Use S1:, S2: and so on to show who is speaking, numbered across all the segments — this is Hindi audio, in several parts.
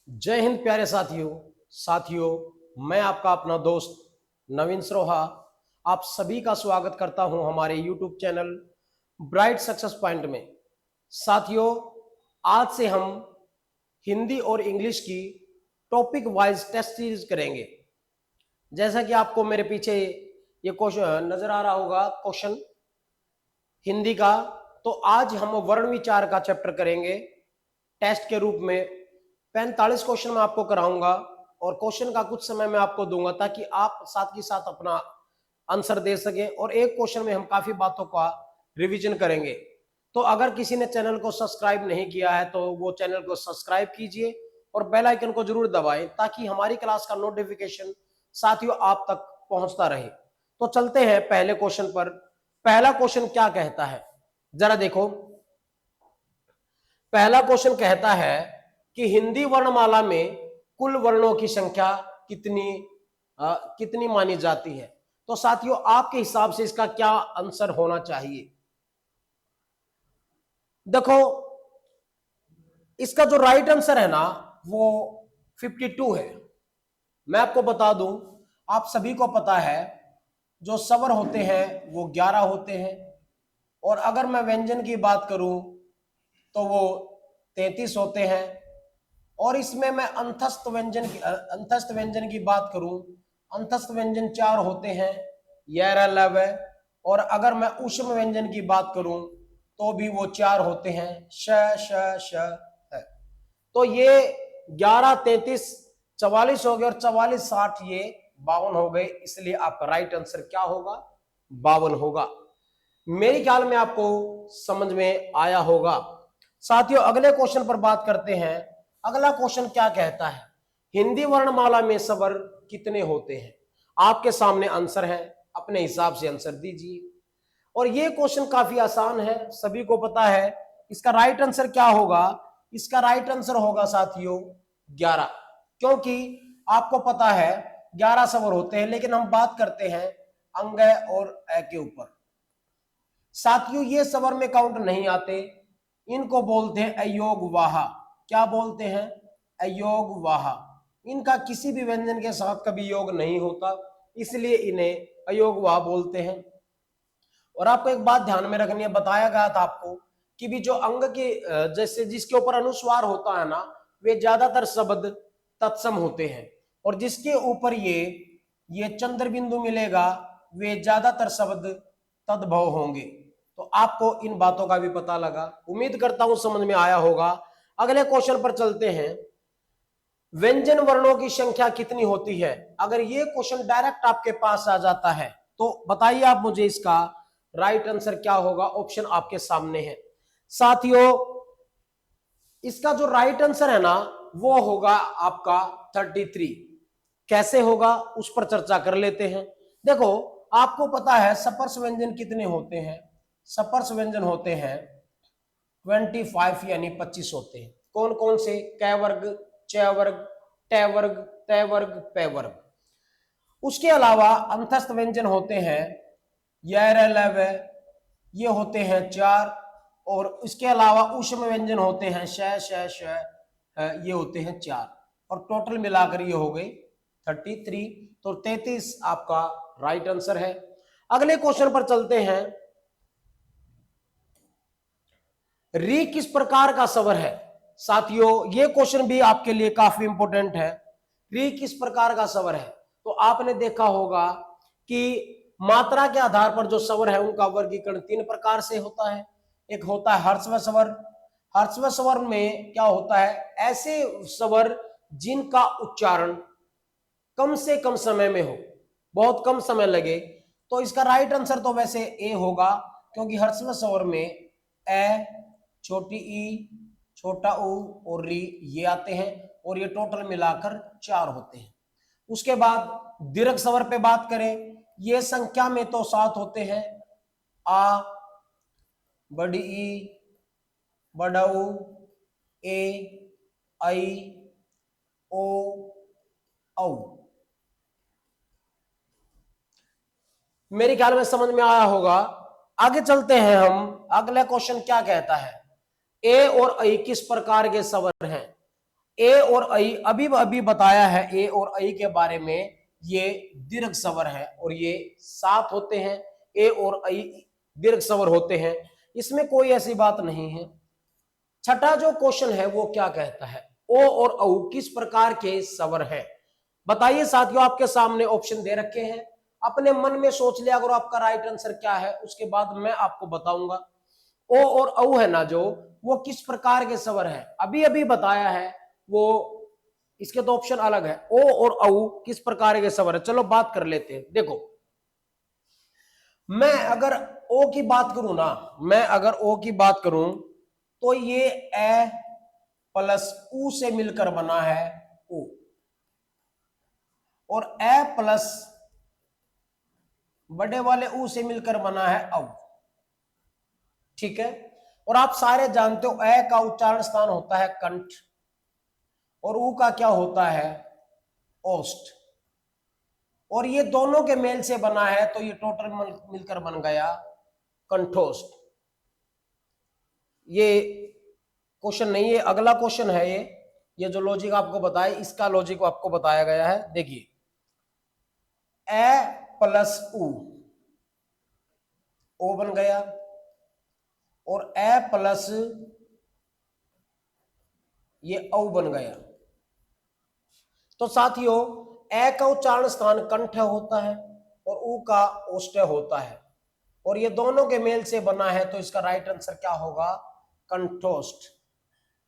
S1: जय हिंद प्यारे साथियों। मैं आपका अपना दोस्त नवीन सरोहा आप सभी का स्वागत करता हूं हमारे YouTube channel bright success point में। साथियों, आज से हम हिंदी और इंग्लिश की टॉपिक वाइज टेस्ट सीरीज करेंगे। जैसा कि आपको मेरे पीछे ये क्वेश्चन नजर आ रहा होगा, क्वेश्चन हिंदी का, तो आज हम वर्ण विचार का चैप्टर करेंगे टेस्ट के रूप में। 45 क्वेश्चन मैं आपको कराऊंगा और क्वेश्चन का कुछ समय मैं आपको दूंगा ताकि आप साथ के साथ अपना आंसर दे सके, और एक क्वेश्चन में हम काफी बातों का रिवीजन करेंगे। तो अगर किसी ने चैनल को सब्सक्राइब नहीं किया है तो वो चैनल को सब्सक्राइब कीजिए और बेल आइकन को जरूर दबाएं ताकि हमारी क्लास का नोटिफिकेशन साथियों आप तक पहुंचता रहे। तो चलते हैं पहले क्वेश्चन पर। पहला क्वेश्चन क्या कहता है, जरा देखो। पहला क्वेश्चन कहता है कि हिंदी वर्णमाला में कुल वर्णों की संख्या कितनी मानी जाती है। तो साथियों, आपके हिसाब से इसका क्या आंसर होना चाहिए? देखो, इसका जो राइट आंसर है ना वो 52 है। मैं आपको बता दूं, आप सभी को पता है जो स्वर होते हैं वो 11 होते हैं, और अगर मैं व्यंजन की बात करूं तो वो 33 होते हैं, और इसमें मैं अंतस्थ व्यंजन की बात करूं, अंतस्थ व्यंजन 4 होते हैं, यह लव है। और अगर मैं ऊष्म व्यंजन की बात करूं तो भी वो 4 होते हैं, श है। तो ये 11, 33, 44 हो गए, और 44, 60 ये 52 हो गए। इसलिए आपका राइट आंसर क्या होगा? 52 होगा। मेरे ख्याल में आपको समझ में आया होगा। साथियों, अगले क्वेश्चन पर बात करते हैं। अगला क्वेश्चन क्या कहता है, हिंदी वर्णमाला में स्वर कितने होते हैं? आपके सामने आंसर है, अपने हिसाब से आंसर दीजिए। और ये क्वेश्चन काफी आसान है, सभी को पता है। इसका राइट आंसर क्या होगा? इसका राइट आंसर होगा साथियों 11, क्योंकि आपको पता है 11 स्वर होते हैं, लेकिन हम बात करते हैं अंग और अ के ऊपर। साथियों, ये स्वर में काउंट नहीं आते, इनको बोलते हैं अयोग वाहा। क्या बोलते हैं? अयोग वाहा। इनका किसी भी व्यंजन के साथ कभी योग नहीं होता, इसलिए इन्हें अयोग वाहा बोलते हैं। और आपको एक बात ध्यान में रखनी है, बताया गया था आपको कि भी जो अंग के जैसे जिसके ऊपर अनुस्वार होता है ना, वे ज्यादातर शब्द तत्सम होते हैं, और जिसके ऊपर ये चंद्र बिंदु मिलेगा वे ज्यादातर शब्द तद्भव होंगे। तो आपको इन बातों का भी पता लगा, उम्मीद करता हूं समझ में आया होगा। अगले क्वेश्चन पर चलते हैं। व्यंजन वर्णों की संख्या कितनी होती है? अगर ये क्वेश्चन डायरेक्ट आपके पास आ जाता है तो बताइए आप मुझे, इसका राइट आंसर क्या होगा? ऑप्शन आपके सामने है साथियों। इसका जो राइट आंसर है ना वो होगा आपका 33। कैसे होगा उस पर चर्चा कर लेते हैं। देखो, आपको पता है सपर्श व्यंजन कितने होते हैं? सपर्श व्यंजन होते हैं 25, यानी 25 होते हैं। कौन कौन से? क वर्ग, च वर्ग, ट वर्ग, त वर्ग, प वर्ग। उसके अलावा अंतस्थ व्यंजन होते हैं य लव, ये होते हैं 4, और इसके अलावा ऊष्म व्यंजन होते हैं श ये होते हैं 4, और टोटल मिलाकर ये हो गई 33। तो 33 आपका राइट आंसर है। अगले क्वेश्चन पर चलते हैं। री किस प्रकार का स्वर है? साथियों, ये क्वेश्चन भी आपके लिए काफी इंपॉर्टेंट है। री किस प्रकार का स्वर है? तो आपने देखा होगा कि मात्रा के आधार पर जो स्वर है उनका वर्गीकरण 3 प्रकार से होता है। एक होता है हर्स्व स्वर। हर्स्व स्वर में क्या होता है? ऐसे स्वर जिनका उच्चारण कम से कम समय में हो, बहुत कम समय लगे। तो इसका राइट आंसर तो वैसे ए होगा, क्योंकि हर्स्व स्वर में ए, छोटी ई, छोटा ऊ और री ये आते हैं, और ये टोटल मिलाकर 4 होते हैं। उसके बाद दीर्घ स्वर पे बात करें, ये संख्या में तो 7 होते हैं। आ, बड़ी ई, बड़ा ऊ, ए, आई, ओ, औ। मेरे ख्याल में समझ में आया होगा। आगे चलते हैं हम। अगला क्वेश्चन क्या कहता है, ए और ऐ किस प्रकार के स्वर हैं? ए और आई, अभी अभी बताया है ए और आई के बारे में, ये दीर्घ स्वर है और ये साथ होते हैं। ए और आई दीर्घ स्वर होते हैं, इसमें कोई ऐसी बात नहीं है। छठा जो क्वेश्चन है वो क्या कहता है, ओ और औ किस प्रकार के स्वर है? बताइए साथियों, आपके सामने ऑप्शन दे रखे हैं, अपने मन में सोच लिया अगर आपका राइट आंसर क्या है, उसके बाद मैं आपको बताऊंगा। ओ और औ है ना जो, वो किस प्रकार के स्वर है, अभी अभी बताया है वो, इसके तो ऑप्शन अलग है। ओ और औ किस प्रकार के स्वर है, चलो बात कर लेते हैं। देखो, मैं अगर ओ की बात करूं ना, मैं अगर ओ की बात करूं तो ये ए प्लस ऊ से मिलकर बना है ओ, और ए प्लस बड़े वाले ऊ से मिलकर बना है औ। ठीक है, और आप सारे जानते हो ए का उच्चारण स्थान होता है कंठ, और ऊ का क्या होता है, ओष्ठ, और ये दोनों के मेल से बना है तो ये टोटल मिलकर बन गया कंठोष्ठ। ये क्वेश्चन नहीं है, अगला क्वेश्चन है ये जो लॉजिक आपको बताया, इसका लॉजिक आपको बताया गया है। देखिए, ए प्लस ऊ, ओ बन गया, और ए प्लस ये औ बन गया। तो साथियों, ए का उच्चारण स्थान कंठ होता है और ऊ का ओष्ठ होता है, और ये दोनों के मेल से बना है तो इसका राइट आंसर क्या होगा, कंठोष्ठ।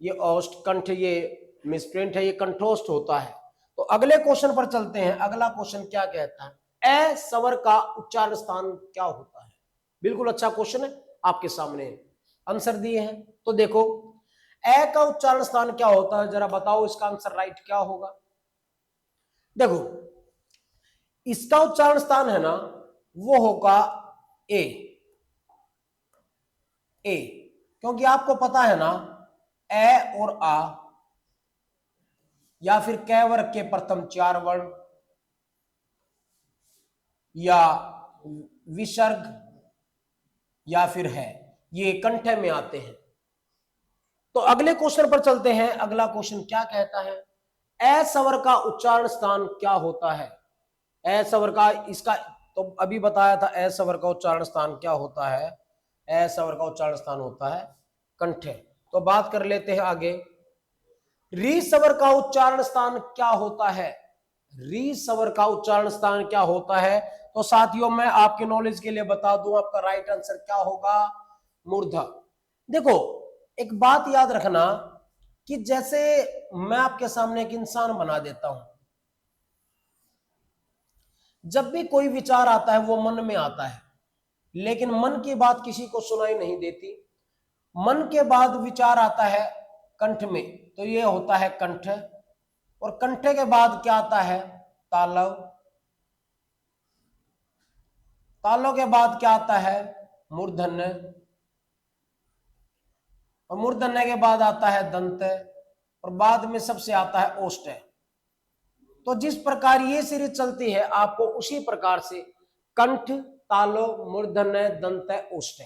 S1: ये ओष्ठ कंठ, ये मिसप्रिंट है, ये कंठोष्ठ होता है। तो अगले क्वेश्चन पर चलते हैं। अगला क्वेश्चन क्या कहता है, ए स्वर का उच्चारण स्थान क्या होता है? बिल्कुल अच्छा क्वेश्चन है, आपके सामने आंसर दिए हैं। तो देखो, ए का उच्चारण स्थान क्या होता है, जरा बताओ इसका आंसर राइट क्या होगा। देखो, इसका उच्चारण स्थान है ना, वो होगा ए, ए, क्योंकि आपको पता है ना, ए और आ या फिर कै वर्ग के प्रथम 4 वर्ण या विसर्ग या फिर है, ये कंठ में आते हैं। तो अगले क्वेश्चन पर चलते हैं। अगला क्वेश्चन क्या कहता है, ए स्वर का उच्चारण स्थान क्या होता है? ए स्वर का, इसका तो अभी बताया था, ए स्वर का उच्चारण स्थान क्या होता है, ए स्वर का उच्चारण स्थान होता है कंठ। तो बात कर लेते हैं आगे, री स्वर का उच्चारण स्थान क्या होता है? री स्वर का उच्चारण स्थान क्या होता है? तो साथियों, मैं आपके नॉलेज के लिए बता दूं, आपका राइट आंसर क्या होगा, मूर्धा। देखो, एक बात याद रखना कि जैसे मैं आपके सामने एक इंसान बना देता हूं, जब भी कोई विचार आता है वो मन में आता है, लेकिन मन की बात किसी को सुनाई नहीं देती। मन के बाद विचार आता है कंठ में, तो ये होता है कंठ, और कंठ के बाद क्या आता है, तालव, तालव के बाद क्या आता है, मूर्धन्य, और मूर्धन्य के बाद आता है दंत, और बाद में सबसे आता है ओष्ठ। तो जिस प्रकार ये सीरीज चलती है, आपको उसी प्रकार से कंठ, तालो, मूर्धन्य, दंत, ओष्ठ,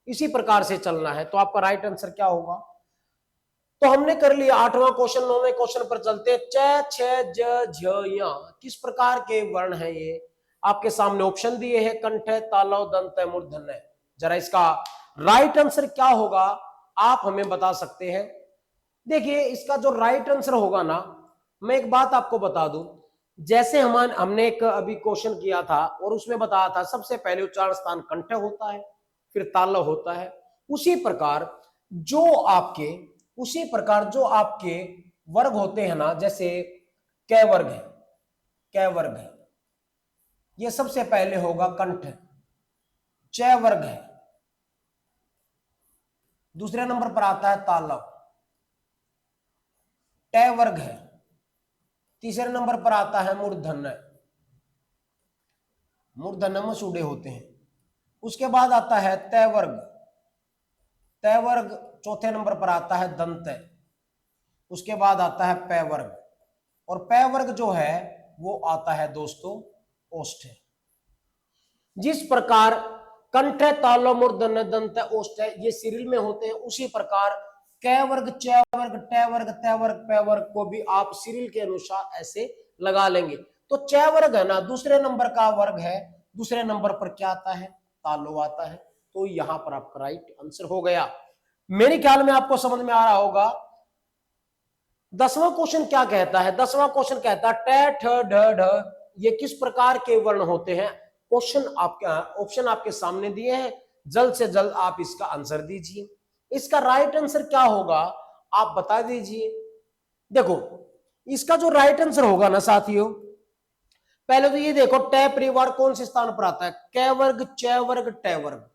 S1: इसी प्रकार से चलना है। तो आपका राइट आंसर क्या होगा? तो हमने कर लिया 8वां क्वेश्चन। 9वें क्वेश्चन पर चलते, च, छ, ज, झ, या किस प्रकार के वर्ण है ये? आपके सामने ऑप्शन दिए हैं, कंठ, तालव, दंत, मूर्धन्य। जरा इसका राइट आंसर क्या होगा, आप हमें बता सकते हैं। देखिए, इसका जो राइट आंसर होगा ना, मैं एक बात आपको बता दूं, जैसे हमने एक अभी क्वेश्चन किया था और उसमें बताया था सबसे पहले उच्चारण स्थान कंठ होता है, फिर तालव होता है। उसी प्रकार जो आपके वर्ग होते हैं ना, जैसे कै वर्ग है, कै वर्ग है, ये सबसे पहले होगा कंठ। च वर्ग है, दूसरे नंबर पर आता है तालव। ट वर्ग है, तीसरे नंबर पर आता है मूर्धन्य। मूर्धन्य मसूड़े होते हैं। उसके बाद आता है तय वर्ग। तय वर्ग चौथे नंबर पर आता है दंत। उसके बाद आता है पै वर्ग, और पै वर्ग जो है वो आता है दोस्तों ओष्ठ। जिस प्रकार कंठ, तालव, मूर्धन्य, दंत, ओष्ठ ये सीरियल में होते हैं, उसी प्रकार कै वर्ग, च वर्ग, टे वर्ग, ते वर्ग, पे वर्ग को भी आप सीरियल के अनुसार ऐसे लगा लेंगे। तो च वर्ग है ना, दूसरे नंबर का वर्ग है, दूसरे नंबर पर क्या आता है, तालो आता है। तो यहां पर आपका राइट आंसर हो गया। मेरे ख्याल में आपको समझ में आ रहा होगा। 10वां क्वेश्चन क्या कहता है, 10वां क्वेश्चन कहता है ट ठ ढ ढ ये किस प्रकार के वर्ण होते हैं। क्वेश्चन आपके ऑप्शन आपके सामने दिए हैं, जल्द से जल्द आप इसका आंसर दीजिए। इसका राइट आंसर क्या होगा आप बता दीजिए। देखो इसका जो राइट आंसर होगा ना साथियों, पहले तो ये देखो टे परिवार कौन से स्थान पर आता है, कै वर्ग, च वर्ग, टे वर्ग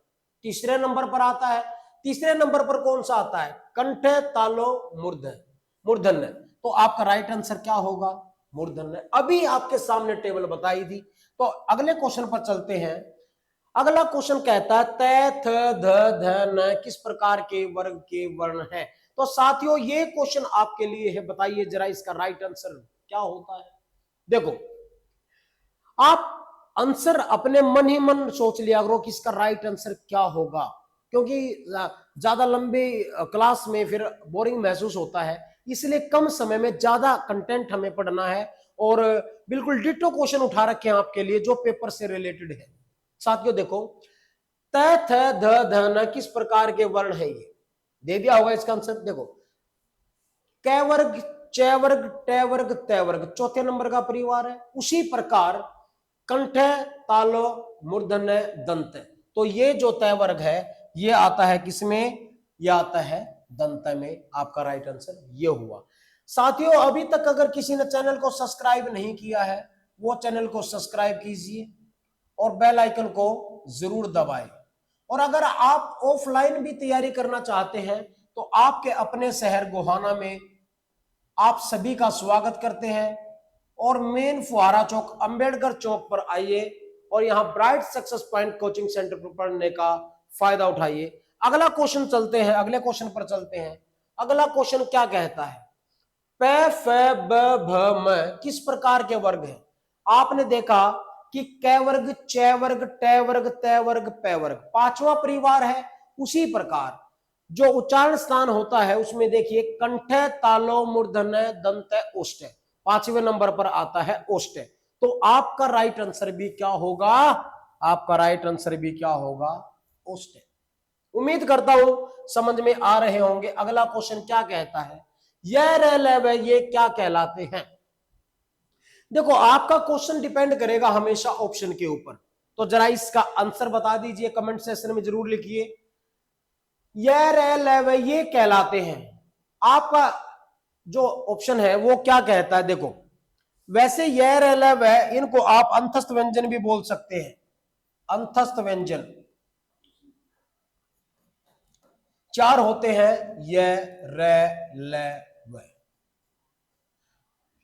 S1: तीसरे नंबर पर आता है। तीसरे नंबर पर कौन सा आता है, कंठ, तालो, मूर्धन्य। तो आपका राइट आंसर क्या होगा, मूर्धन्य। अभी आपके सामने टेबल बताई थी। तो अगले क्वेश्चन पर चलते हैं। अगला क्वेश्चन कहता है त थ ध ध न किस प्रकार के वर्ग के वर्ण है। तो साथियों ये क्वेश्चन आपके लिए है, बताइए जरा इसका राइट आंसर क्या होता है। देखो आप आंसर अपने मन ही मन सोच लिया करो कि इसका राइट आंसर क्या होगा, क्योंकि ज्यादा लंबी क्लास में फिर बोरिंग महसूस होता है, इसलिए कम समय में ज्यादा कंटेंट हमें पढ़ना है और बिल्कुल डिटो क्वेश्चन उठा रखे हैं आपके लिए जो पेपर से रिलेटेड है। साथियों देखो त थ ध ध न किस प्रकार के वर्ण है, ये दे दिया होगा इसका आंसर। देखो कै वर्ग, च वर्ग, टे वर्ग, ते वर्ग चौथे नंबर का परिवार है। उसी प्रकार कंठ, तालो, मूर्धन्य, दंत। तो ये जो तय वर्ग है ये आता है किसमें, ये आता है दंत में। आपका राइट आंसर ये हुआ। साथियों अभी तक अगर किसी ने चैनल को सब्सक्राइब नहीं किया है वो चैनल को सब्सक्राइब कीजिए और बेल आइकन को जरूर दबाएं। और अगर आप ऑफलाइन भी तैयारी करना चाहते हैं तो आपके अपने शहर गोहाना में आप सभी का स्वागत करते हैं। और मेन फुहारा चौक अंबेडकर चौक पर आइए और यहां bright success point coaching centre पर पढ़ने का फायदा उठाइए। अगला क्वेश्चन चलते हैं, अगले क्वेश्चन पर चलते हैं। अगला क्वेश्चन क्या कहता है, प फ ब भ म किस प्रकार के वर्ग हैं। आपने देखा कि कै वर्ग, च वर्ग, टे वर्ग, ते वर्ग, पे वर्ग पांचवा परिवार है। उसी प्रकार जो उच्चारण स्थान होता है उसमें देखिए कंठ, तालो, मूर्धन्य, दंत, ओष्ठ पांचवें नंबर पर आता है ओष्ठ। तो आपका राइट आंसर भी क्या होगा, आपका राइट आंसर भी क्या होगा, ओष्ठ। उम्मीद करता हूं समझ में आ रहे होंगे। अगला क्वेश्चन क्या कहता है, यह रह ये क्या कहलाते हैं। देखो आपका क्वेश्चन डिपेंड करेगा हमेशा ऑप्शन के ऊपर। तो जरा इसका आंसर बता दीजिए, कमेंट सेक्शन में जरूर लिखिए। यह रह ये कहलाते हैं, आपका जो ऑप्शन है वो क्या कहता है। देखो वैसे यह रह इनको आप अंतस्थ व्यंजन भी बोल सकते हैं, अंतस्थ व्यंजन चार होते हैं, यह व।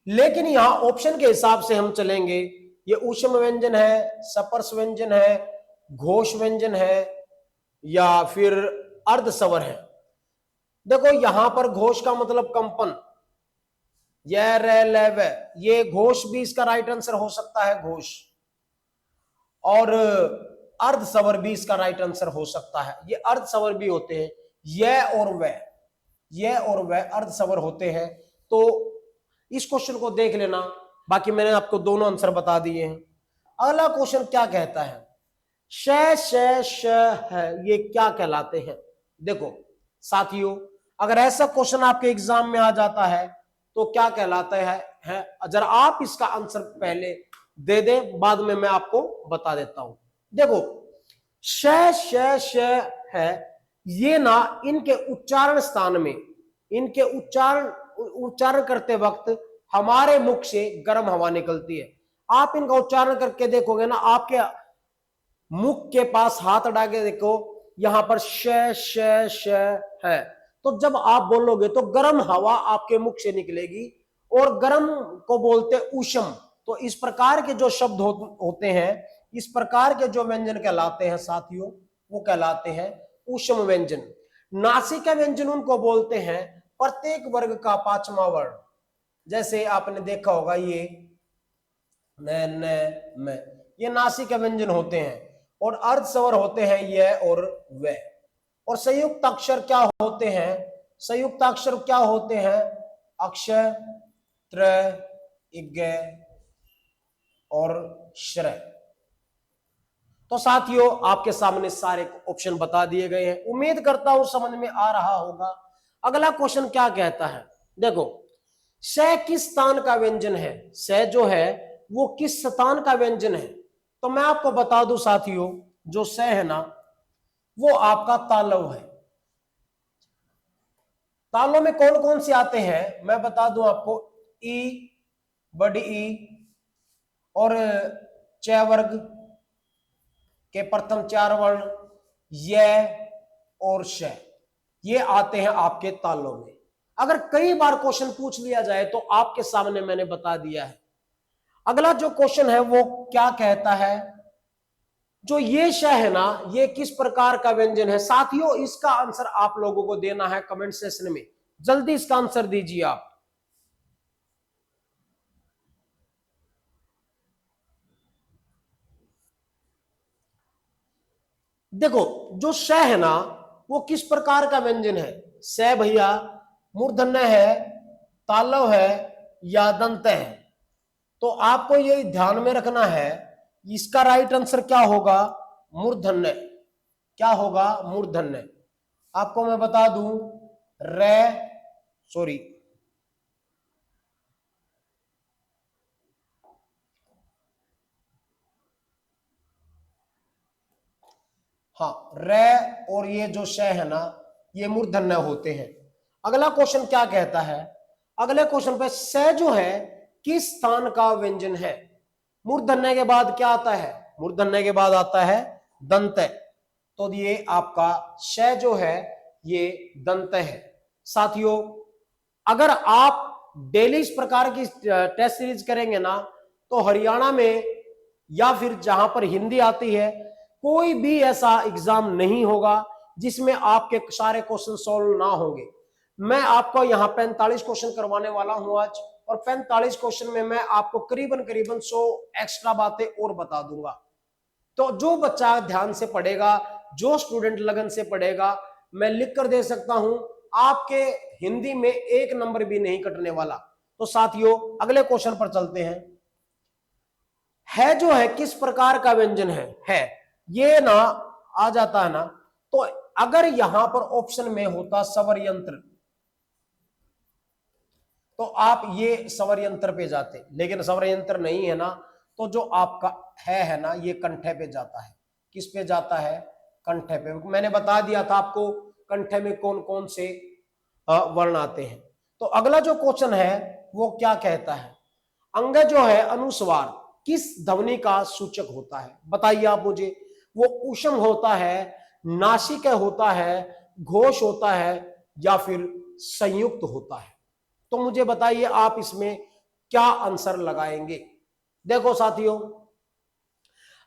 S1: लेकिन यहां ऑप्शन के हिसाब से हम चलेंगे, ये ऊष्म व्यंजन है, सपर्श व्यंजन है, घोष व्यंजन है या फिर अर्ध स्वर है। देखो यहां पर घोष का मतलब कंपन, यह व ये घोष भी इसका राइट आंसर हो सकता है, घोष। और अर्ध स्वर भी इसका राइट आंसर हो सकता है, ये अर्ध स्वर भी होते हैं, यह और वह अर्ध स्वर होते हैं। तो इस क्वेश्चन को देख लेना, बाकी मैंने आपको दोनों आंसर बता दिए हैं। अगला क्वेश्चन क्या कहता है, श है ये क्या कहलाते हैं। देखो साथियों अगर ऐसा क्वेश्चन आपके एग्जाम में आ जाता है तो क्या कहलाता है जरा आप इसका आंसर पहले दे दे, बाद में मैं आपको बता देता हूं। देखो श है ये ना, इनके उच्चारण स्थान में, इनके उच्चारण करते वक्त हमारे मुख से गर्म हवा निकलती है। आप इनका उच्चारण करके देखोगे ना, आपके मुख के पास हाथ डाल के देखो, यहां पर श है। तो जब आप बोलोगे तो गर्म हवा आपके मुख से निकलेगी और गर्म को बोलते ऊष्म। तो इस प्रकार के जो शब्द होते हैं, इस प्रकार के जो व्यंजन कहलाते हैं साथियों, वो कहलाते हैं ऊष्म व्यंजन। नासिका व्यंजन उनको बोलते हैं प्रत्येक वर्ग का पांचवा वर्ण। जैसे आपने देखा होगा ये न, ये नासिका व्यंजन होते हैं। और अर्ध स्वर होते हैं यह और वह। और संयुक्त अक्षर क्या होते हैं, संयुक्ताक्षर क्या होते हैं? अक्षय, त्रय, इज्ञ और श्रेय। तो साथियों आपके सामने सारे ऑप्शन बता दिए गए हैं, उम्मीद करता हूं समझ में आ रहा होगा। अगला क्वेश्चन क्या कहता है, देखो, श किस स्थान का व्यंजन है? श जो है वो किस स्थान का व्यंजन है? तो मैं आपको बता दूं साथियों, जो श है ना वो आपका तालव है। तालों में कौन कौन से आते हैं मैं बता दूं आपको, ई, बड़ी ई और च वर्ग के प्रथम 4 वर्ण, य और श, ये आते हैं आपके तालों में। अगर कई बार क्वेश्चन पूछ लिया जाए तो आपके सामने मैंने बता दिया है। अगला जो क्वेश्चन है वो क्या कहता है, जो ये श है ना ये किस प्रकार का व्यंजन है? साथियों इसका आंसर आप लोगों को देना है कमेंट सेक्शन में, जल्दी इसका आंसर दीजिए आप। देखो जो श है ना वो किस प्रकार का व्यंजन है? श भैया मूर्धन्य है, तालव है या दंत है? तो आपको ये ध्यान में रखना है, इसका राइट आंसर क्या होगा? मूर्धन्य। क्या होगा? मूर्धन्य। आपको मैं बता दूं, रे सॉरी हाँ, रे और ये जो श है ना ये मूर्धन्य होते हैं। अगला क्वेश्चन क्या कहता है? अगले क्वेश्चन पे स जो है किस स्थान का व्यंजन है? मूर्धन्य के बाद क्या आता है? मूर्धन्य के बाद आता है दंत। तो ये आपका श जो है ये दंत है। साथियों अगर आप डेली इस प्रकार की टेस्ट सीरीज करेंगे ना तो हरियाणा में या फिर जहां पर हिंदी आती है कोई भी ऐसा एग्जाम नहीं होगा जिसमें आपके सारे क्वेश्चन सॉल्व ना होंगे। मैं आपको यहां 45 क्वेश्चन करवाने वाला हूं आज, और 45 क्वेश्चन में मैं आपको करीबन करीबन 100 एक्स्ट्रा बातें और बता दूंगा। तो जो बच्चा ध्यान से पढ़ेगा, जो स्टूडेंट लगन से पढ़ेगा, मैं लिख कर दे सकता हूं आपके हिंदी में 1 नंबर भी नहीं कटने वाला। तो साथियों अगले क्वेश्चन पर चलते हैं। है जो है किस प्रकार का व्यंजन है ये ना आ जाता है ना, तो अगर यहां पर ऑप्शन में होता स्वर यंत्र तो आप ये स्वर यंत्र पे जाते, लेकिन स्वर यंत्र नहीं है ना, तो जो आपका है ना ये कंठे पे जाता है। किस पे जाता है? कंठे पे। मैंने बता दिया था आपको कंठे में कौन कौन से वर्ण आते हैं। तो अगला जो क्वेश्चन है वो क्या कहता है, अंग जो है अनुस्वार किस ध्वनि का सूचक होता है? बताइए आप मुझे। वो ऊष्म होता है, नासिक होता है, घोष होता है या फिर संयुक्त होता है? तो मुझे बताइए आप इसमें क्या आंसर लगाएंगे। देखो साथियों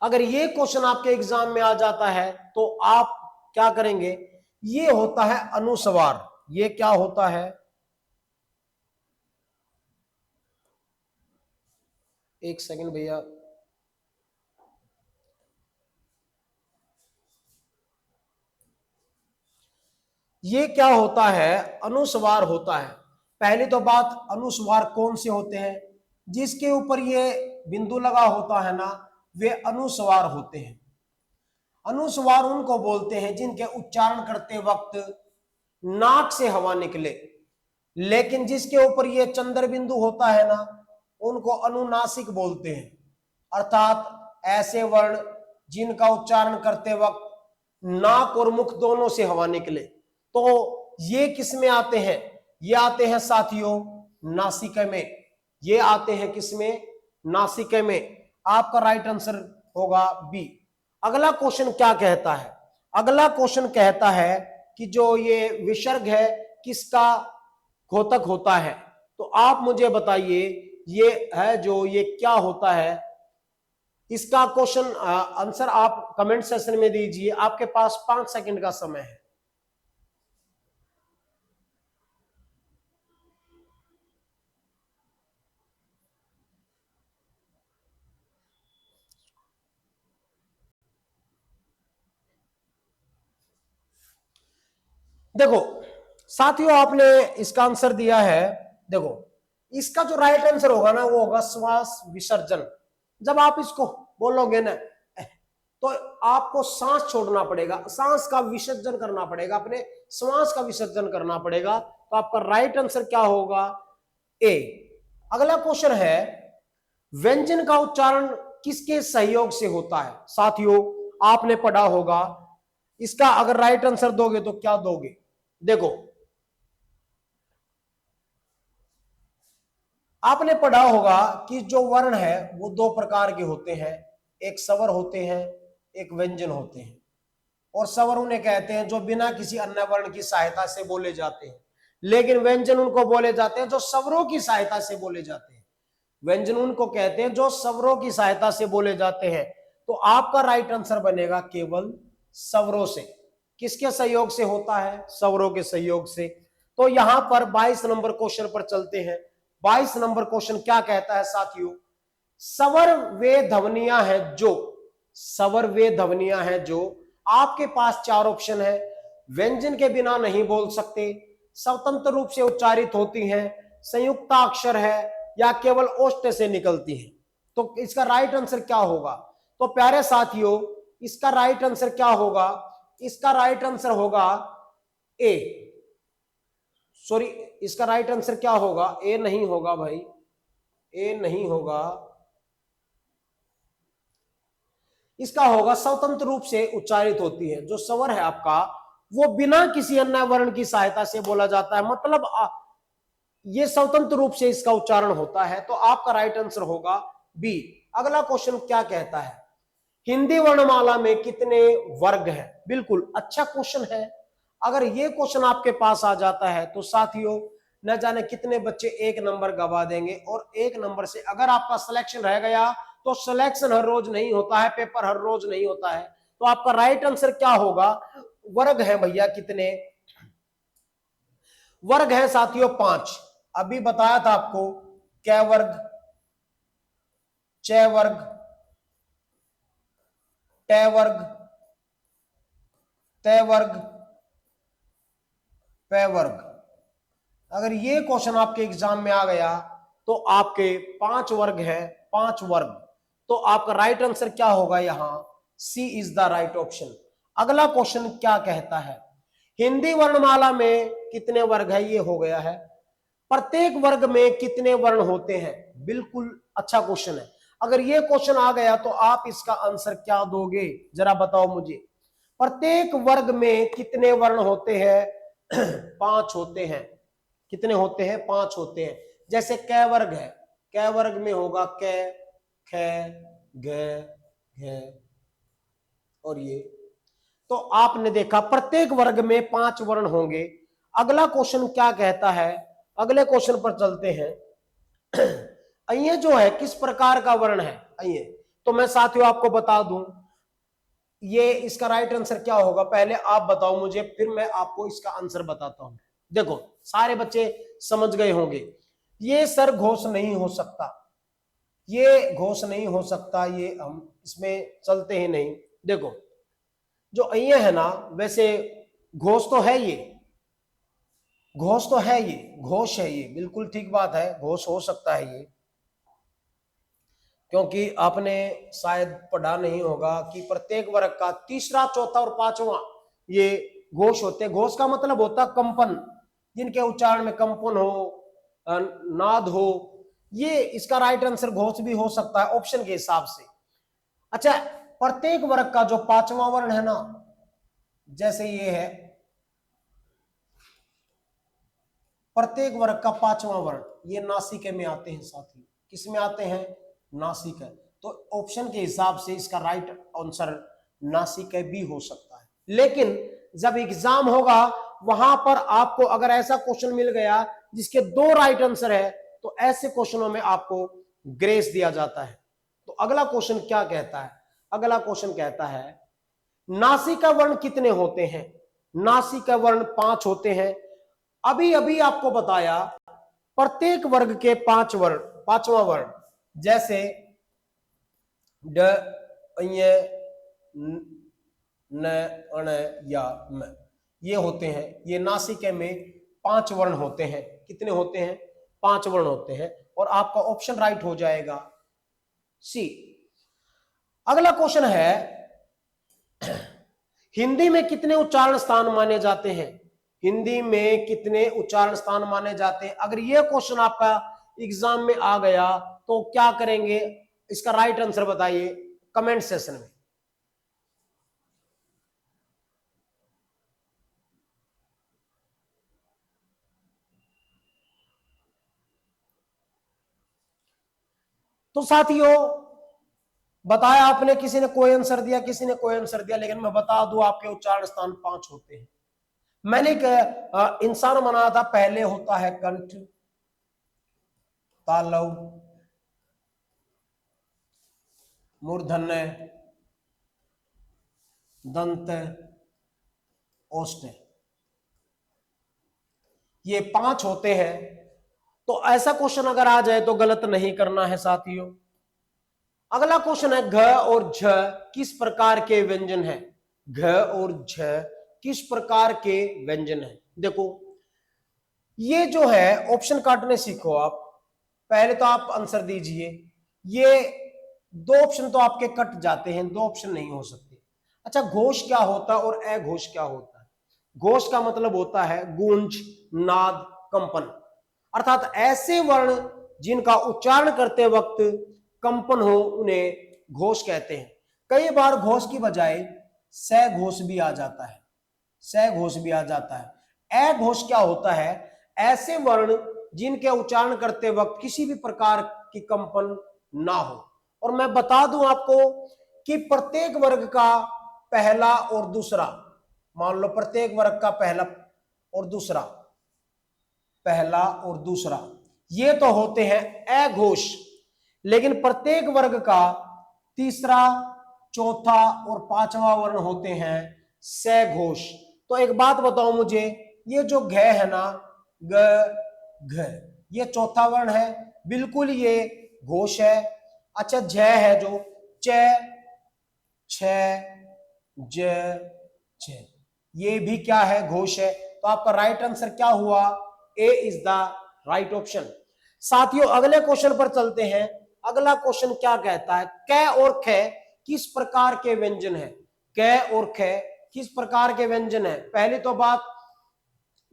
S1: अगर ये क्वेश्चन आपके एग्जाम में आ जाता है तो आप क्या करेंगे, ये होता है अनुस्वार। ये क्या होता है? एक सेकंड भैया, ये क्या होता है? अनुस्वार होता है। पहली तो बात, अनुस्वार कौन से होते हैं? जिसके ऊपर ये बिंदु लगा होता है ना वे अनुस्वार होते हैं। अनुस्वार उनको बोलते हैं जिनके उच्चारण करते वक्त नाक से हवा निकले, लेकिन जिसके ऊपर ये चंद्र बिंदु होता है ना उनको अनुनासिक बोलते हैं। अर्थात ऐसे वर्ण जिनका उच्चारण करते वक्त नाक और मुख दोनों से हवा निकले। तो ये किस में आते हैं? ये आते हैं साथियों नासिका में। ये आते हैं किस में? नासिका में। आपका राइट आंसर होगा बी। अगला क्वेश्चन क्या कहता है? अगला क्वेश्चन कहता है कि जो ये विसर्ग है किसका घोतक होता है? तो आप मुझे बताइए ये है जो ये क्या होता है? इसका क्वेश्चन आंसर आप कमेंट सेक्शन में दीजिए, आपके पास 5 सेकंड का समय है। देखो साथियों आपने इसका आंसर दिया है, देखो इसका जो राइट आंसर होगा ना वो होगा श्वास विसर्जन। जब आप इसको बोलोगे ना तो आपको सांस छोड़ना पड़ेगा, सांस का विसर्जन करना पड़ेगा, अपने श्वास का विसर्जन करना पड़ेगा। तो आपका राइट आंसर क्या होगा? ए। अगला क्वेश्चन है, व्यंजन का उच्चारण किसके सहयोग से होता है? साथियों आपने पढ़ा होगा, इसका अगर राइट आंसर दोगे तो क्या दोगे? देखो आपने पढ़ा होगा कि जो वर्ण है वो दो प्रकार के होते हैं, एक स्वर होते हैं, एक व्यंजन होते हैं। और स्वर उन्हें कहते हैं जो बिना किसी अन्य वर्ण की सहायता से बोले जाते हैं, लेकिन व्यंजन उनको बोले जाते हैं जो स्वरों की सहायता से बोले जाते हैं। व्यंजन उनको कहते हैं जो स्वरों की सहायता से बोले जाते हैं। तो आपका राइट आंसर बनेगा केवल स्वरों से। किसके सहयोग से होता है? स्वरों के सहयोग से। तो यहां पर 22 नंबर क्वेश्चन पर चलते हैं। 22 नंबर क्वेश्चन क्या कहता है साथियों? स्वर वे ध्वनियां हैं जो, स्वर वे ध्वनियां हैं जो आपके पास चार ऑप्शन है, व्यंजन के बिना नहीं बोल सकते, स्वतंत्र रूप से उच्चारित होती हैं, संयुक्ताक्षर है, या केवल ओष्ठ से निकलती है। तो इसका राइट आंसर क्या होगा? तो प्यारे साथियों इसका राइट आंसर क्या होगा? इसका राइट आंसर होगा ए। सॉरी, इसका राइट आंसर क्या होगा? ए नहीं होगा भाई, ए नहीं होगा, इसका होगा स्वतंत्र रूप से उच्चारित होती है। जो स्वर है आपका वो बिना किसी अन्य वर्ण की सहायता से बोला जाता है, मतलब ये स्वतंत्र रूप से इसका उच्चारण होता है। तो आपका राइट आंसर होगा बी। अगला क्वेश्चन क्या कहता है? हिंदी वर्णमाला में कितने वर्ग हैं? बिल्कुल अच्छा क्वेश्चन है। अगर ये क्वेश्चन आपके पास आ जाता है तो साथियों न जाने कितने बच्चे एक नंबर गवा देंगे। और एक नंबर से अगर आपका सिलेक्शन रह गया तो सिलेक्शन हर रोज नहीं होता है, पेपर हर रोज नहीं होता है। तो आपका राइट आंसर क्या होगा? वर्ग है भैया, कितने वर्ग है साथियों? 5। अभी बताया था आपको, कै वर्ग, च वर्ग, ट वर्ग, त वर्ग, प वर्ग। अगर ये क्वेश्चन आपके एग्जाम में आ गया तो आपके 5 वर्ग हैं, 5 वर्ग। तो आपका राइट आंसर क्या होगा? यहां सी इज द राइट ऑप्शन। अगला क्वेश्चन क्या कहता है? हिंदी वर्णमाला में कितने वर्ग है? ये हो गया है। प्रत्येक वर्ग में कितने वर्ण होते हैं? बिल्कुल अच्छा क्वेश्चन है। अगर ये क्वेश्चन आ गया तो आप इसका आंसर क्या दोगे? जरा बताओ मुझे। प्रत्येक वर्ग में कितने वर्ण होते हैं? 5 होते हैं। कितने होते हैं? 5 होते हैं। जैसे कै वर्ग है, कै वर्ग में होगा कै, ख, घ, घ और ये। तो आपने देखा प्रत्येक वर्ग में 5 वर्ण होंगे। अगला क्वेश्चन क्या कहता है? अगले क्वेश्चन पर चलते हैं। अये जो है किस प्रकार का वर्ण है? अये तो मैं साथियों आपको बता दूं, ये इसका राइट आंसर क्या होगा? पहले आप बताओ मुझे, फिर मैं आपको इसका आंसर बताता हूं। देखो सारे बच्चे समझ गए होंगे। ये सर घोष नहीं हो सकता, ये घोष नहीं हो सकता, ये हम इसमें चलते ही नहीं। देखो जो अये है ना, वैसे घोष तो है, ये घोष तो है, ये घोष है, ये बिल्कुल ठीक बात है, घोष हो सकता है ये। क्योंकि आपने शायद पढ़ा नहीं होगा कि प्रत्येक वर्ग का तीसरा, चौथा और पांचवा ये घोष होते हैं। घोष का मतलब होता है कंपन, जिनके उच्चारण में कंपन हो, नाद हो। ये इसका राइट आंसर घोष भी हो सकता है ऑप्शन के हिसाब से। अच्छा, प्रत्येक वर्ग का जो पांचवा वर्ण है ना, जैसे ये है, प्रत्येक वर्ग का पांचवा वर्ण ये नासिका में आते हैं साथी। किस में आते हैं? नासिका। तो ऑप्शन के हिसाब से इसका राइट आंसर नासिका भी हो सकता है। लेकिन जब एग्जाम होगा वहां पर आपको अगर ऐसा क्वेश्चन मिल गया जिसके 2 राइट आंसर है तो ऐसे क्वेश्चनों में आपको ग्रेस दिया जाता है। तो अगला क्वेश्चन क्या कहता है? अगला क्वेश्चन कहता है नासिका वर्ण कितने होते हैं? नासिका वर्ण 5 होते हैं। अभी अभी आपको बताया प्रत्येक वर्ग के 5 वर्ण, पांचवा वर्ण, जैसे ड, य, न, अण या म, ये होते हैं। ये नासिका में 5 वर्ण होते हैं। कितने होते हैं? 5 वर्ण होते हैं, और आपका ऑप्शन राइट हो जाएगा सी। अगला क्वेश्चन है, हिंदी में कितने उच्चारण स्थान माने जाते हैं? हिंदी में कितने उच्चारण स्थान माने जाते हैं? अगर यह क्वेश्चन आपका एग्जाम में आ गया तो क्या करेंगे? इसका राइट आंसर बताइए कमेंट सेक्शन में। तो साथियों, बताया आपने, किसी ने कोई आंसर दिया, किसी ने कोई आंसर दिया, लेकिन मैं बता दूं आपके उच्चारण स्थान 5 होते हैं। मैंने इंसान बनाया था, पहले होता है कंठ, तालव, मूर्धन्य, दंत, ओष्ठ, ये 5 होते हैं। तो ऐसा क्वेश्चन अगर आ जाए तो गलत नहीं करना है साथियों। अगला क्वेश्चन है, घ और झ किस प्रकार के व्यंजन है? घ और झ किस प्रकार के व्यंजन है? देखो, ये जो है ऑप्शन काटने सीखो आप। पहले तो आप आंसर दीजिए। ये 2 ऑप्शन तो आपके कट जाते हैं, 2 ऑप्शन नहीं हो सकते। अच्छा, घोष क्या होता है और अघोष क्या होता है? घोष का मतलब होता है गूंज, नाद, कंपन, अर्थात ऐसे वर्ण जिनका उच्चारण करते वक्त कंपन हो उन्हें घोष कहते हैं। कई बार घोष की बजाय स घोष भी आ जाता है, स घोष भी आ जाता है। अघोष क्या होता है? ऐसे वर्ण जिनके उच्चारण करते वक्त किसी भी प्रकार की कंपन ना हो। और मैं बता दूं आपको कि प्रत्येक वर्ग का पहला और दूसरा, मान लो प्रत्येक वर्ग का पहला और दूसरा, पहला और दूसरा, ये तो होते हैं अघोष, लेकिन प्रत्येक वर्ग का तीसरा, चौथा और पांचवा वर्ण होते हैं सघोष। तो एक बात बताओ मुझे, ये जो घ है ना, ग, घ, ये चौथा वर्ण है, बिल्कुल ये घोष है। अच्छा, झ है जो च, छ, ज, छ, ये भी क्या है? घोष है। तो आपका राइट आंसर क्या हुआ? ए इज द राइट ऑप्शन। साथियों, अगले क्वेश्चन पर चलते हैं। अगला क्वेश्चन क्या कहता है? क और ख किस प्रकार के व्यंजन है? क और ख किस प्रकार के व्यंजन है? पहली तो बात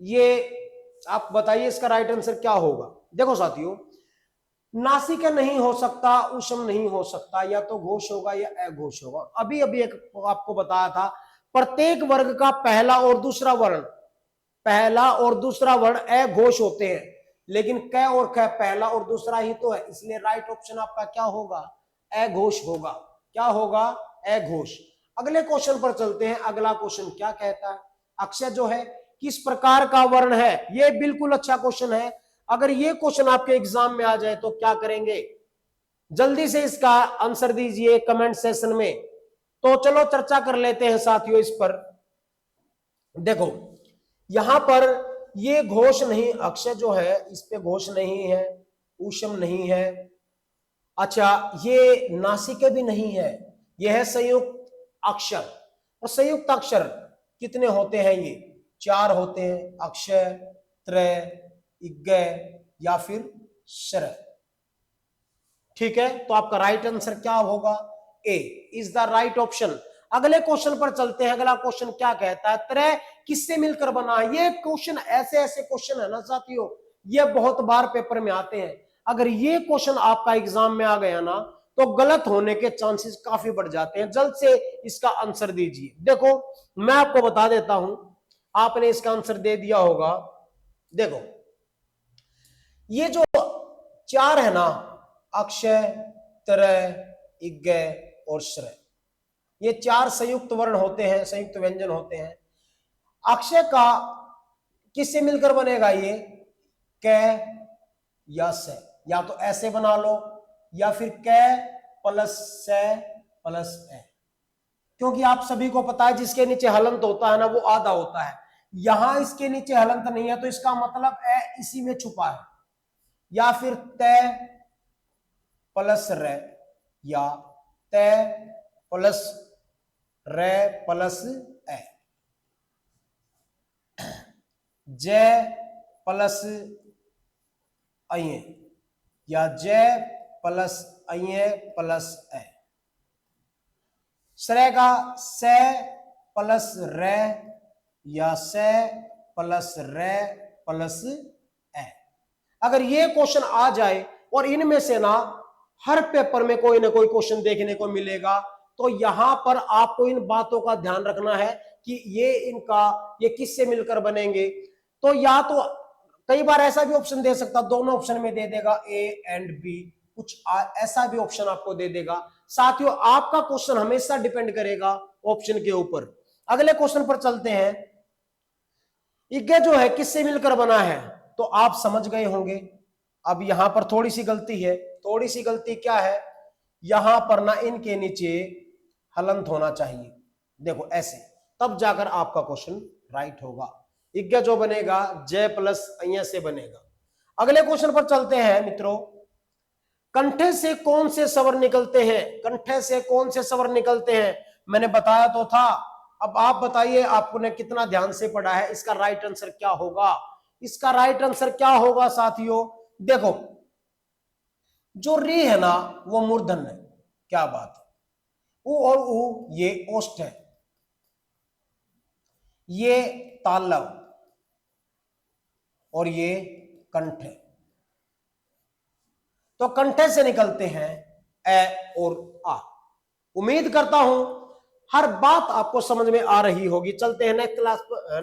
S1: ये आप बताइए, इसका राइट आंसर क्या होगा? देखो साथियों, नासिका नहीं हो सकता, ऊष्म नहीं हो सकता, या तो घोष होगा या अघोष होगा। अभी अभी एक आपको बताया था, प्रत्येक वर्ग का पहला और दूसरा वर्ण, पहला और दूसरा वर्ण अघोष होते हैं, लेकिन क और ख पहला और दूसरा ही तो है, इसलिए राइट ऑप्शन आपका क्या होगा? अघोष होगा। क्या होगा? अघोष। अगले क्वेश्चन पर चलते हैं। अगला क्वेश्चन क्या कहता है? अक्षय जो है किस प्रकार का वर्ण है? ये बिल्कुल अच्छा क्वेश्चन है। अगर ये क्वेश्चन आपके एग्जाम में आ जाए तो क्या करेंगे? जल्दी से इसका आंसर दीजिए कमेंट सेक्शन में। तो चलो चर्चा कर लेते हैं साथियों इस पर। देखो, यहां पर ये घोष नहीं, अक्षय जो है इस पे घोष नहीं है, ऊष्म नहीं है। अच्छा, ये नासिके भी नहीं है, यह है संयुक्त अक्षर। और संयुक्त अक्षर कितने होते हैं? ये 4 होते हैं, अक्षय, त्रय, इग्गय या फिर शर। ठीक है, तो आपका राइट आंसर क्या होगा? ए इज द राइट ऑप्शन। अगले क्वेश्चन पर चलते हैं। अगला क्वेश्चन क्या कहता है? त्रय किससे मिलकर बना है? ये क्वेश्चन ऐसे ऐसे क्वेश्चन है ना साथियों, ये बहुत बार पेपर में आते हैं। अगर ये क्वेश्चन आपका एग्जाम में आ गया ना तो गलत होने के चांसेस काफी बढ़ जाते हैं। जल्द से इसका आंसर दीजिए। देखो, मैं आपको बता देता हूं, आपने इसका आंसर दे दिया होगा। देखो, ये जो 4 है ना, अक्षय, त्रय, इग्गय और श्रय, ये 4 संयुक्त वर्ण होते हैं, संयुक्त व्यंजन होते हैं। अक्षय का किससे मिलकर बनेगा? ये क या स, या तो ऐसे बना लो या फिर क प्लस स प्लस ए, क्योंकि आप सभी को पता है जिसके नीचे हलंत होता है ना वो आधा होता है। यहां इसके नीचे हलंत नहीं है तो इसका मतलब ए इसी में छुपा है। या फिर तय प्लस र, या तय प्लस र प्लस ए, जय प्लस अय या ज प्लस अय प्लस ए। सरेगा से प्लस रे या से प्लस रे प्लस ए। अगर ये क्वेश्चन आ जाए और इनमें से ना हर पेपर में कोई ना कोई क्वेश्चन देखने को मिलेगा, तो यहां पर आपको इन बातों का ध्यान रखना है कि ये किससे मिलकर बनेंगे। तो या तो कई बार ऐसा भी ऑप्शन दे सकता, दोनों ऑप्शन में दे देगा ए एंड बी, कुछ ऐसा भी ऑप्शन आपको दे देगा। साथियों, आपका क्वेश्चन हमेशा डिपेंड करेगा ऑप्शन के ऊपर। अगले क्वेश्चन पर चलते हैं। ये जो है किससे मिलकर बना है, तो आप समझ गए होंगे। अब यहां पर थोड़ी सी गलती है। थोड़ी सी गलती क्या है, यहां पर ना इनके नीचे हलंत होना चाहिए। देखो ऐसे, तब जाकर आपका क्वेश्चन राइट होगा। इग्गा जो बनेगा j प्लस अय से बनेगा। अगले क्वेश्चन पर चलते हैं मित्रों। कंठे से कौन से स्वर निकलते हैं? कंठे से कौन से स्वर निकलते हैं? मैंने बताया तो था। अब आप बताइए, आपने कितना ध्यान से पढ़ा है? इसका राइट आंसर क्या होगा? इसका राइट आंसर क्या होगा साथियों? देखो, जो री है ना वो मूर्धन है। क्या बात है। उ और उ ये ओष्ठ है, ये तालव और ये कंठ है। तो कंठे से निकलते हैं ए और आ। उम्मीद करता हूं हर बात आपको समझ में आ रही होगी। चलते हैं नेक्स्ट क्लास पर,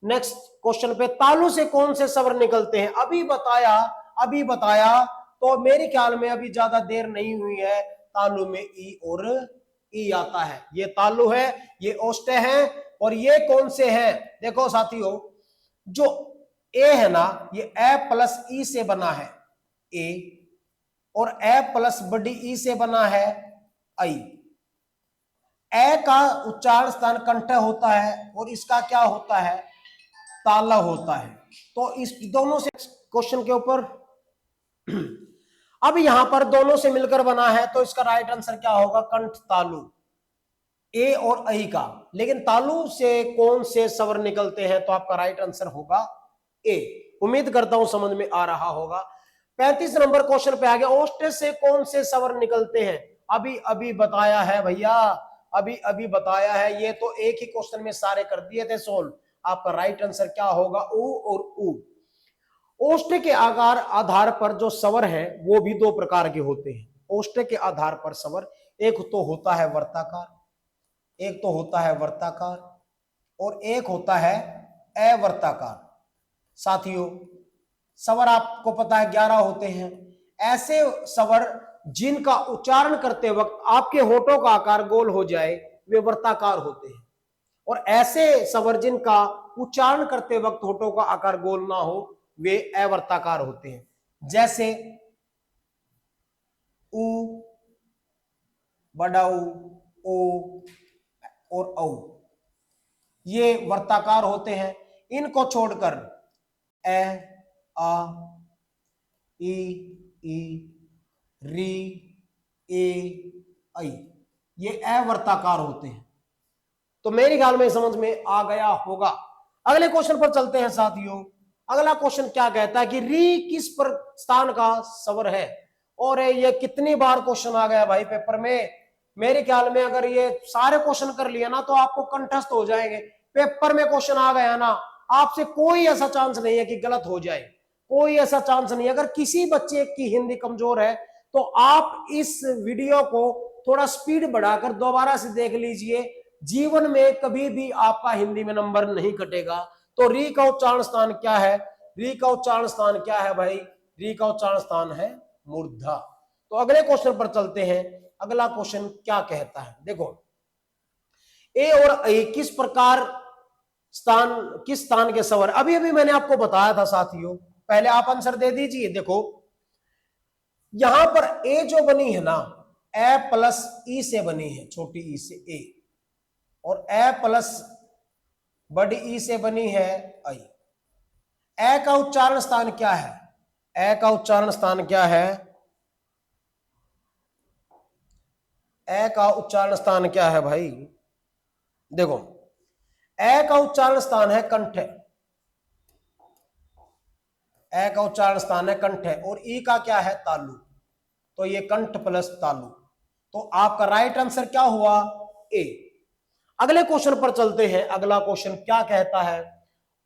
S1: नेक्स्ट क्वेश्चन पे। तालु से कौन से स्वर निकलते हैं? अभी बताया। तो मेरे ख्याल में अभी ज्यादा देर नहीं हुई है। तालु में ई और ई आता है। ये तालु है, ये ओष्ठ है, और ये कौन से हैं? देखो साथियों, जो ए है ना, ये ए प्लस ई से बना है ए, और ए प्लस बड़ी ई से बना है आई। ए का उच्चारण स्थान कंठ होता है और इसका क्या होता है? ताला होता है। तो इस दोनों से क्वेश्चन के ऊपर अब यहां पर दोनों से मिलकर बना है, तो इसका राइट आंसर क्या होगा? कंठ तालु, ए और आई का। लेकिन तालु से कौन से स्वर निकलते हैं? तो आपका राइट आंसर होगा ए। उम्मीद करता हूं समझ में आ रहा होगा। 35 नंबर क्वेश्चन पे आ गया। ओष्ठ से कौन से स्वर निकलते हैं? अभी बताया है भैया, अभी बताया है। ये तो एक ही क्वेश्चन में सारे कर दिए थे सोल्व। आपका राइट आंसर क्या होगा? उ और उ। ओष्ठ के आधार पर जो स्वर है वो भी दो प्रकार के होते हैं। ओष्ठ के आधार पर स्वर, एक तो होता है वर्ताकार, और एक होता है अवर्ताकार। साथियों, स्वर आपको पता है 11 होते हैं। ऐसे स्वर जिनका उच्चारण करते वक्त आपके होठों का आकार गोल हो जाए वे वर्ताकार होते हैं, और ऐसे स्वर जिनका उच्चारण करते वक्त होठों का आकार गोल ना हो वे अवर्ताकार होते हैं। जैसे उ, बड़ा उ, ओ और औ, ये वर्ताकार होते हैं। इनको छोड़कर ए, आ, ई, री, ए, आई, ये अवर्ताकार होते हैं। तो मेरे ख्याल में समझ में आ गया होगा। अगले क्वेश्चन पर चलते हैं साथियों। अगला क्वेश्चन क्या कहता है कि री किस पर स्थान का स्वर है? और ये कितनी बार क्वेश्चन आ गया भाई पेपर में। मेरे ख्याल में अगर ये सारे क्वेश्चन कर लिया ना तो आपको कंठस्थ हो जाएंगे। पेपर में क्वेश्चन आ गया ना, आपसे कोई ऐसा चांस नहीं है कि गलत हो जाए, कोई ऐसा चांस नहीं है। अगर किसी बच्चे की हिंदी कमजोर है तो आप इस वीडियो को थोड़ा स्पीड बढ़ाकर दोबारा से देख लीजिए। जीवन में कभी भी आपका हिंदी में नंबर नहीं कटेगा। तो री का उच्चारण स्थान क्या है? री का उच्चारण स्थान क्या है भाई? री का उच्चारण स्थान है मूर्धा। तो अगले क्वेश्चन पर चलते हैं। अगला क्वेश्चन क्या कहता है? देखो, ए और ए किस स्थान के स्वर? अभी मैंने आपको बताया था साथियों, पहले आप आंसर दे दीजिए। देखो, यहां पर ए जो बनी है ना, ए प्लस ई से बनी है, छोटी ई से ए, और ए प्लस बड़ी ई से बनी है आई। ए का उच्चारण स्थान क्या है? ए का उच्चारण स्थान क्या है? ए का उच्चारण स्थान क्या है भाई? देखो, ए का उच्चारण स्थान है कंठ, ए का उच्चारण स्थान है कंठ है और ई का क्या है तालु, तो ये कंठ प्लस तालु, तो आपका राइट आंसर क्या हुआ ए। अगले क्वेश्चन पर चलते हैं। अगला क्वेश्चन क्या कहता है,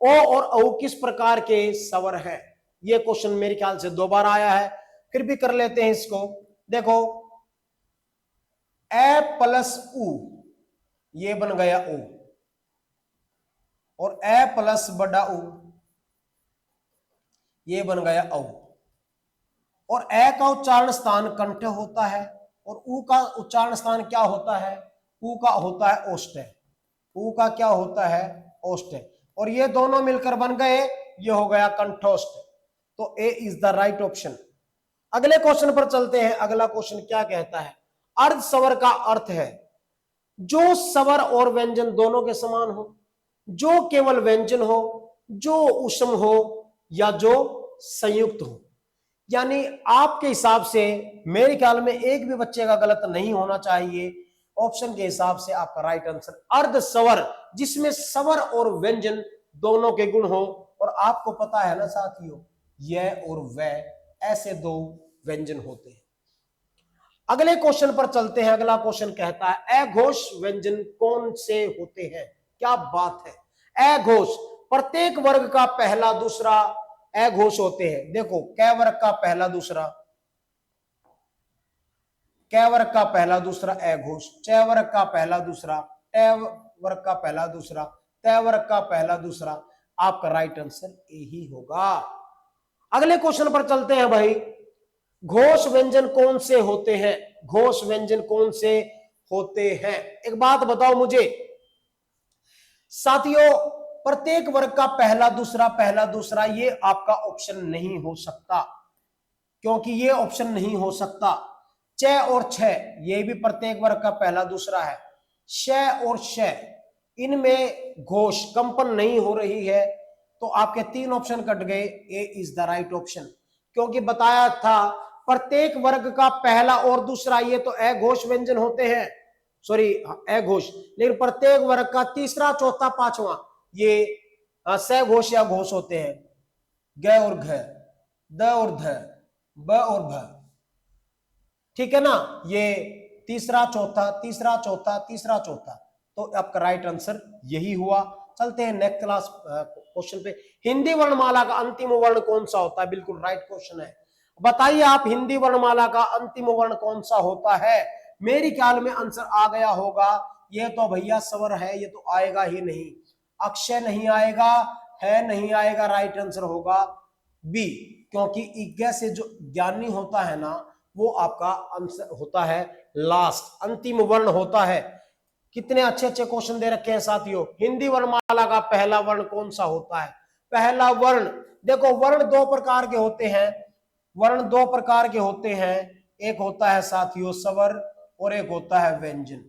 S1: ओ और औ किस प्रकार के स्वर है। ये क्वेश्चन मेरे ख्याल से 2 बार आया है, फिर भी कर लेते हैं इसको। देखो ए प्लस उ ये बन गया ओ, और ए प्लस बड़ा उ ये बन गया औ, और ए का उच्चारण स्थान कंठ होता है और उ का उच्चारण स्थान क्या होता है, उ का होता है ओष्ठ, उ का क्या होता है ओष्ठ, और ये दोनों मिलकर बन गए, ये हो गया कंठोष्ठ, तो ए इज द राइट ऑप्शन। अगले क्वेश्चन पर चलते हैं। अगला क्वेश्चन क्या कहता है, अर्ध स्वर का अर्थ है जो स्वर और व्यंजन दोनों के समान हो, जो केवल व्यंजन हो, जो ऊष्म हो, या जो संयुक्त हो। यानी आपके हिसाब से मेरे ख्याल में एक भी बच्चे का गलत नहीं होना चाहिए। ऑप्शन के हिसाब से आपका राइट आंसर अर्ध स्वर, जिसमें स्वर और व्यंजन दोनों के गुण हो। और आपको पता है ना साथियों, यह और वह ऐसे 2 व्यंजन होते हैं। अगले क्वेश्चन पर चलते हैं। अगला क्वेश्चन कहता है अघोष व्यंजन कौन से होते हैं। क्या बात है, अघोष प्रत्येक वर्ग का पहला दूसरा अघोष होते हैं। देखो क वर्ग का पहला दूसरा, क वर्ग का पहला दूसरा अघोष, च वर्ग का पहला दूसरा, ट वर्ग का पहला दूसरा, त वर्ग का पहला दूसरा। आपका राइट आंसर यही होगा। अगले क्वेश्चन पर चलते हैं भाई। घोष व्यंजन कौन से होते हैं, घोष व्यंजन कौन से होते हैं। एक बात बताओ मुझे साथियों, प्रत्येक वर्ग का पहला दूसरा ये आपका ऑप्शन नहीं हो सकता, क्योंकि ये ऑप्शन नहीं हो सकता। च और छ ये भी प्रत्येक वर्ग का पहला दूसरा है। श और श इनमें घोष कंपन नहीं हो रही है, तो आपके 3 ऑप्शन कट गए। ए इज द राइट ऑप्शन, क्योंकि बताया था प्रत्येक वर्ग का पहला और दूसरा ये तो अघोष व्यंजन होते हैं, सॉरी अघोष, लेकिन प्रत्येक वर्ग का तीसरा चौथा पांचवा ये सघोष या घोष होते हैं। ग और घ, द और ध, ब और भ, ठीक है ना। ये तीसरा चौथा तीसरा चौथा तीसरा चौथा, तो आपका राइट आंसर यही हुआ। चलते हैं नेक्स्ट क्लास क्वेश्चन पे। हिंदी वर्णमाला का अंतिम वर्ण कौन सा होता है। बिल्कुल राइट क्वेश्चन है। बताइए आप, हिंदी वर्णमाला का अंतिम वर्ण कौन सा होता है। मेरे ख्याल में आंसर आ गया होगा। ये तो भैया स्वर है, ये तो आएगा ही नहीं। अक्षय नहीं आएगा, है नहीं आएगा, राइट आंसर होगा बी, क्योंकि इज्ञ से जो ज्ञानी होता है ना, वो आपका आंसर होता है लास्ट, अंतिम वर्ण होता है। कितने अच्छे अच्छे क्वेश्चन दे रखे हैं साथियों। हिंदी वर्णमाला का पहला वर्ण कौन सा होता है। पहला वर्ण, देखो वर्ण 2 प्रकार के होते हैं, वर्ण 2 प्रकार के होते हैं। एक होता है साथियों स्वर और एक होता है व्यंजन,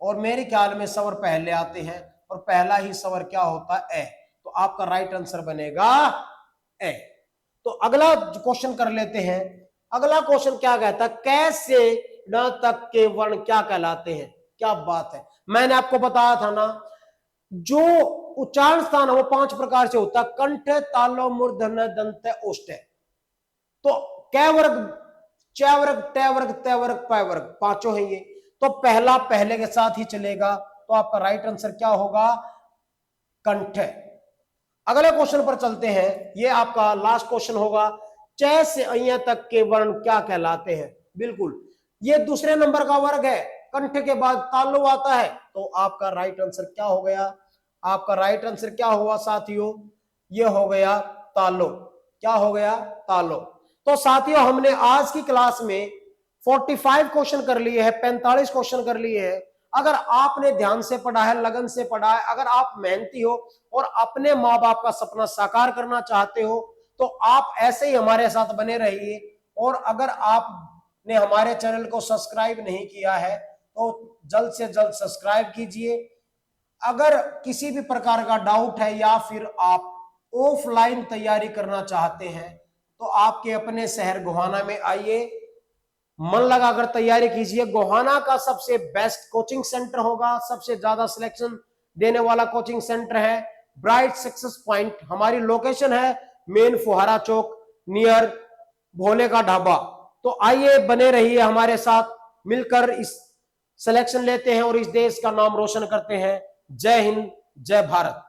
S1: और मेरे ख्याल में स्वर पहले आते हैं और पहला ही स्वर क्या होता है ए, तो आपका राइट आंसर बनेगा ए। तो अगला क्वेश्चन कर लेते हैं। अगला क्वेश्चन क्या कहता है, कैसे न तक के वर्ण क्या कहलाते हैं। क्या बात है, मैंने आपको बताया था ना, जो उच्चारण स्थान है वो 5 प्रकार से होता है, कंठ, तालव, मूर्धन्य, दंत, ओष्ठ। तो क वर्ग, च वर्ग, ट वर्ग, त वर्ग, प वर्ग, पांचों है ये। तो पहला पहले के साथ ही चलेगा, तो आपका राइट आंसर क्या होगा कंठ। अगले क्वेश्चन पर चलते हैं। ये आपका लास्ट क्वेश्चन होगा, च से अ तक के वर्ण क्या कहलाते हैं। बिल्कुल ये दूसरे नंबर का वर्ग है, कंठ के बाद तालु आता है, तो आपका राइट आंसर क्या हो गया, आपका राइट आंसर क्या हुआ साथियों, ये हो गया तालो। क्या हो गया तालो। तो साथियों हमने आज की क्लास में 45 क्वेश्चन कर लिए हैं, 45 क्वेश्चन कर लिए हैं। अगर आपने ध्यान से पढ़ा है, लगन से पढ़ा है, अगर आप मेहनती हो और अपने माँ बाप का सपना साकार करना चाहते हो, तो आप ऐसे ही हमारे साथ बने रहिए। और अगर आपने हमारे चैनल को सब्सक्राइब नहीं किया है तो जल्द से जल्द सब्सक्राइब कीजिए। अगर किसी भी प्रकार का डाउट है या फिर आप ऑफलाइन तैयारी करना चाहते हैं, तो आपके अपने शहर गोहाना में आइए, मन लगाकर तैयारी कीजिए। गोहाना का सबसे बेस्ट कोचिंग सेंटर होगा, सबसे ज्यादा सिलेक्शन देने वाला कोचिंग सेंटर है ब्राइट सक्सेस पॉइंट। हमारी लोकेशन है मेन फुहारा चौक नियर भोले का ढाबा। तो आइए बने रहिए हमारे साथ, मिलकर इस सिलेक्शन लेते हैं और इस देश का नाम रोशन करते हैं। जय हिंद, जय भारत।